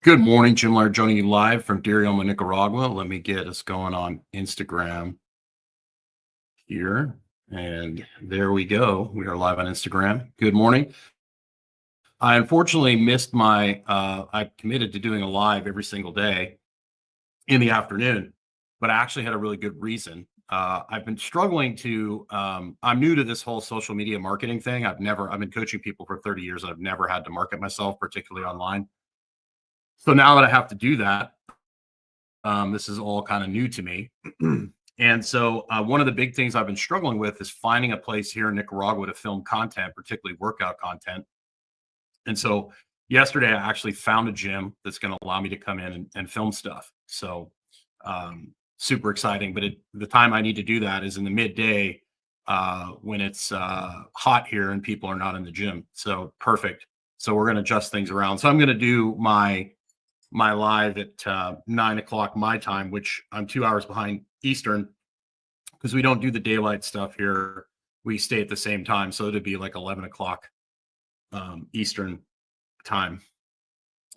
Good morning, Jim Laird, joining you live from Dirioma, Nicaragua. Let me get us going on Instagram here. And there we go. We are live on Instagram. Good morning. I unfortunately missed I committed to doing a live every single day in the afternoon, but I actually had a really good reason. I've been struggling I'm new to this whole social media marketing thing. I've been coaching people for 30 years. I've never had to market myself, particularly online. So now that I have to do that, this is all kind of new to me. And so, one of the big things I've been struggling with is finding a place here in Nicaragua to film content, particularly workout content. And so, yesterday, I actually found a gym that's going to allow me to come in and film stuff. So, super exciting. But the time I need to do that is in the midday when it's hot here and people are not in the gym. So, perfect. So, we're going to adjust things around. So, I'm going to do my live at 9 o'clock my time, which I'm 2 hours behind Eastern because we don't do the daylight stuff here. We stay at the same time. So it'd be like 11 o'clock Eastern time.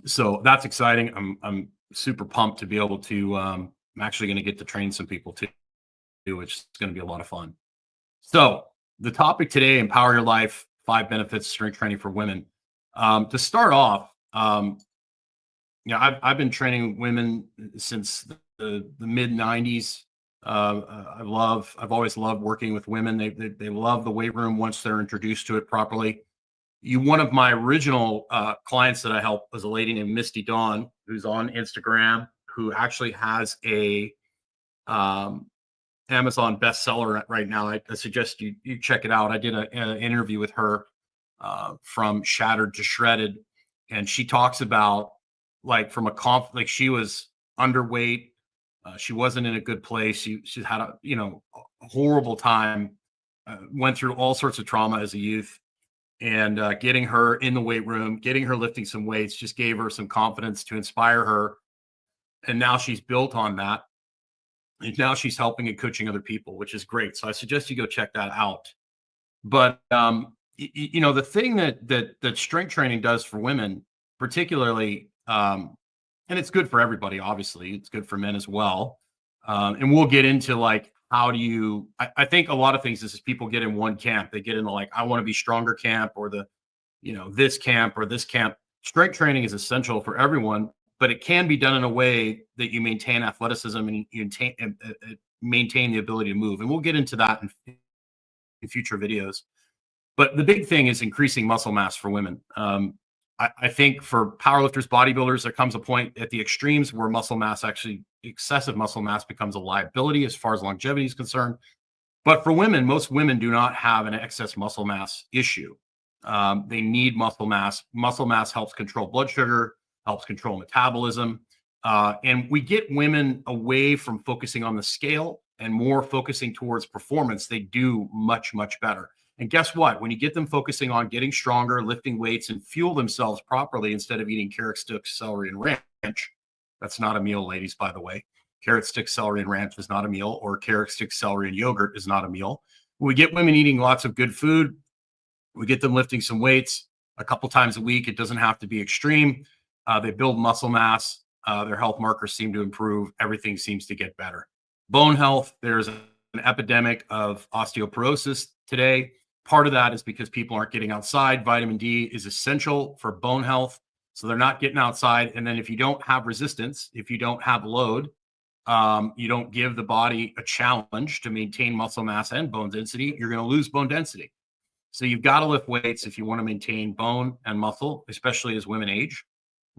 So that's exciting. I'm super pumped to be able to, I'm actually going to get to train some people too, which is going to be a lot of fun. So the topic today, empower your life, 5 benefits, strength training for women. To start off, I've been training women since the mid '90s. I've always loved working with women. They love the weight room once they're introduced to it properly. One of my original clients that I helped was a lady named Misty Dawn, who's on Instagram, who actually has a Amazon bestseller right now. I suggest you check it out. I did an interview with her from Shattered to Shredded, and she talks about like from like she was underweight. She wasn't in a good place. She had a horrible time. Went through all sorts of trauma as a youth, and getting her in the weight room, getting her lifting some weights, just gave her some confidence to inspire her. And now she's built on that. And now she's helping and coaching other people, which is great. So I suggest you go check that out. But the thing that strength training does for women, particularly, and it's good for everybody, obviously, it's good for men as well. And we'll get into like, I think a lot of things is people get in one camp. They get into like, I want to be stronger camp, or this camp or this camp. Strength training is essential for everyone, but it can be done in a way that you maintain athleticism and you maintain the ability to move. And we'll get into that in future videos. But the big thing is increasing muscle mass for women. I think for powerlifters, bodybuilders, there comes a point at the extremes where excessive muscle mass becomes a liability as far as longevity is concerned. But for women, most women do not have an excess muscle mass issue. They need muscle mass. Muscle mass helps control blood sugar, helps control metabolism. And we get women away from focusing on the scale and more focusing towards performance. They do much, much better. And guess what? When you get them focusing on getting stronger, lifting weights, and fuel themselves properly instead of eating carrot sticks, celery, and ranch, that's not a meal, ladies, by the way. Carrot sticks, celery, and ranch is not a meal, or carrot sticks, celery, and yogurt is not a meal. When we get women eating lots of good food, we get them lifting some weights a couple times a week. It doesn't have to be extreme. They build muscle mass. Their health markers seem to improve. Everything seems to get better. Bone health, there's an epidemic of osteoporosis today. Part of that is because people aren't getting outside. Vitamin D is essential for bone health. So they're not getting outside. And then if you don't have resistance, if you don't have load, you don't give the body a challenge to maintain muscle mass and bone density, you're going to lose bone density. So you've got to lift weights if you want to maintain bone and muscle, especially as women age.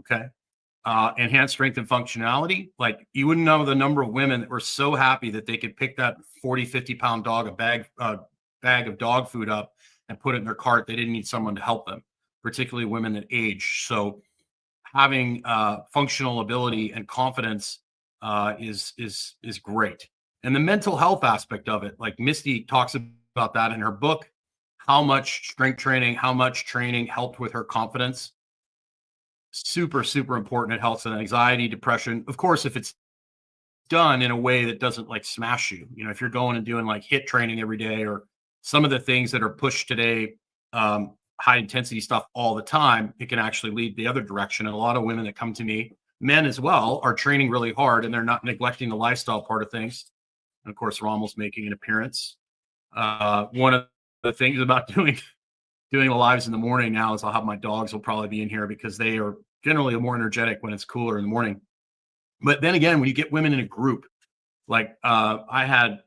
Okay. Enhanced strength and functionality. Like, you wouldn't know the number of women that were so happy that they could pick that 40, 50-pound dog, bag of dog food up and put it in their cart. They didn't need someone to help them, particularly women that age. So having functional ability and confidence is great. And the mental health aspect of it, like Misty talks about that in her book, how much strength training, how much training helped with her confidence. Super, super important. It helps in anxiety, depression. Of course, if it's done in a way that doesn't like smash you, if you're going and doing like HIIT training every day, or some of the things that are pushed today, high intensity stuff all the time, it can actually lead the other direction. And a lot of women that come to me, men as well, are training really hard and they're not neglecting the lifestyle part of things. And of course, Rommel's making an appearance. One of the things about doing the lives in the morning now is I'll have my dogs will probably be in here because they are generally more energetic when it's cooler in the morning. But then again, when you get women in a group, like I had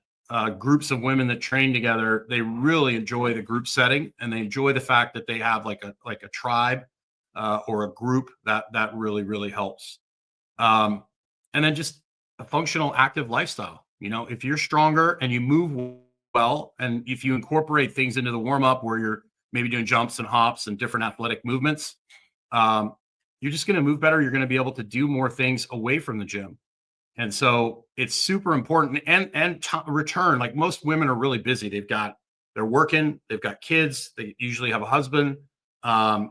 groups of women that train together, they really enjoy the group setting and they enjoy the fact that they have like a tribe or a group that really helps. And then just a functional, active lifestyle. You know, if you're stronger and you move well, and if you incorporate things into the warm up where you're maybe doing jumps and hops and different athletic movements, you're just going to move better. You're going to be able to do more things away from the gym. And so it's super important and return. Like most women are really busy. They're working, they've got kids, they usually have a husband.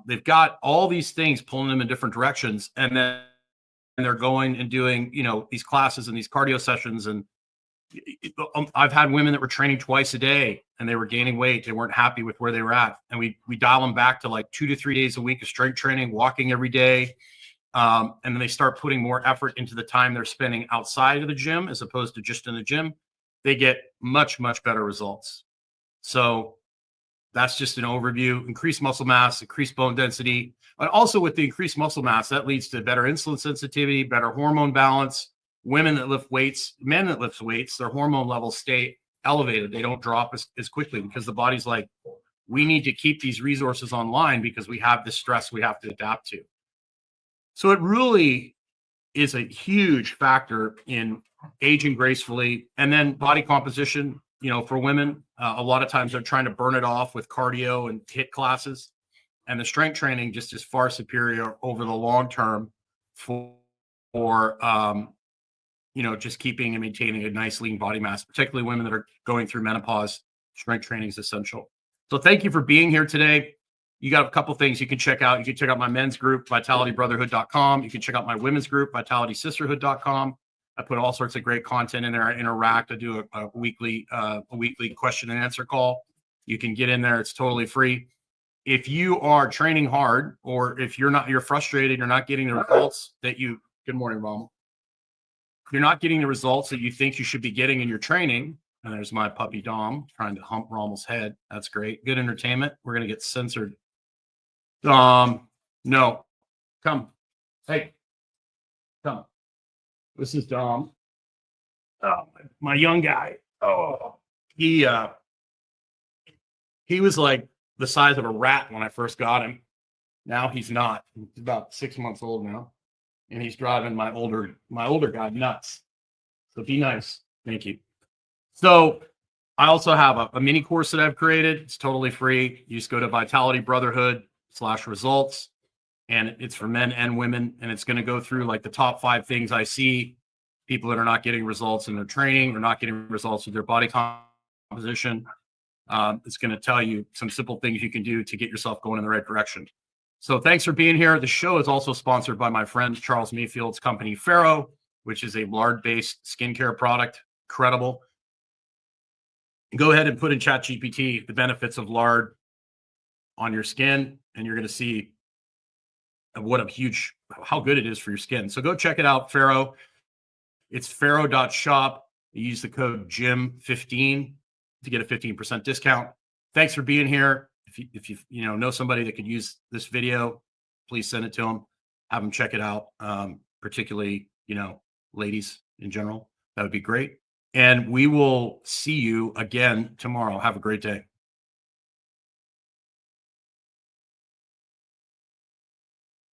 They've got all these things pulling them in different directions. And then they're going and doing, you know, these classes and these cardio sessions. And I've had women that were training twice a day and they were gaining weight. They weren't happy with where they were at. And we dial them back to like 2 to 3 days a week of strength training, walking every day. And then they start putting more effort into the time they're spending outside of the gym as opposed to just in the gym. They get much better results. So that's just an overview. Increased muscle mass, increased bone density. But also with the increased muscle mass, that leads to better insulin sensitivity, better hormone balance. Women that lift weights, men that lift weights, their hormone levels stay elevated. They don't drop as quickly because the body's like, we need to keep these resources online because we have this stress we have to adapt to. So it really is a huge factor in aging gracefully. And then body composition, you know, for women, a lot of times they're trying to burn it off with cardio and HIIT classes. And the strength training just is far superior over the long term for you know, just keeping and maintaining a nice lean body mass, particularly women that are going through menopause. Strength training is essential. So thank you for being here today. You got a couple things you can check out. You can check out my men's group, vitalitybrotherhood.com. You can check out my women's group, vitalitysisterhood.com. I put all sorts of great content in there. I interact. I do a weekly question and answer call. You can get in there. It's totally free. If you are training hard, or if you're frustrated, you're not getting the results that you, good morning, Rommel. You're not getting the results that you think you should be getting in your training. And there's my puppy Dom trying to hump Rommel's head. That's great. Good entertainment. We're going to get censored. No, come. Hey, come. This is Dom. Oh, my young guy. Oh, he was like the size of a rat when I first got him. Now he's not. He's about 6 months old now. And he's driving my older guy nuts. So be nice. Thank you. So I also have a mini course that I've created. It's totally free. You just go to vitalitybrotherhood/results, and it's for men and women. And it's going to go through like the top 5 things I see people that are not getting results in their training or not getting results with their body composition. It's going to tell you some simple things you can do to get yourself going in the right direction. So thanks for being here. The show is also sponsored by my friend Charles Mayfield's company, Farrow, which is a lard-based skincare product. Incredible. Go ahead and put in ChatGPT the benefits of lard on your skin, and you're going to see how good it is for your skin. So go check it out, Farrow. It's farrow.shop. You use the code JIM15 to get a 15% discount. Thanks for being here. If you know somebody that could use this video, please send it to them. Have them check it out. Particularly, ladies in general. That would be great. And we will see you again tomorrow. Have a great day.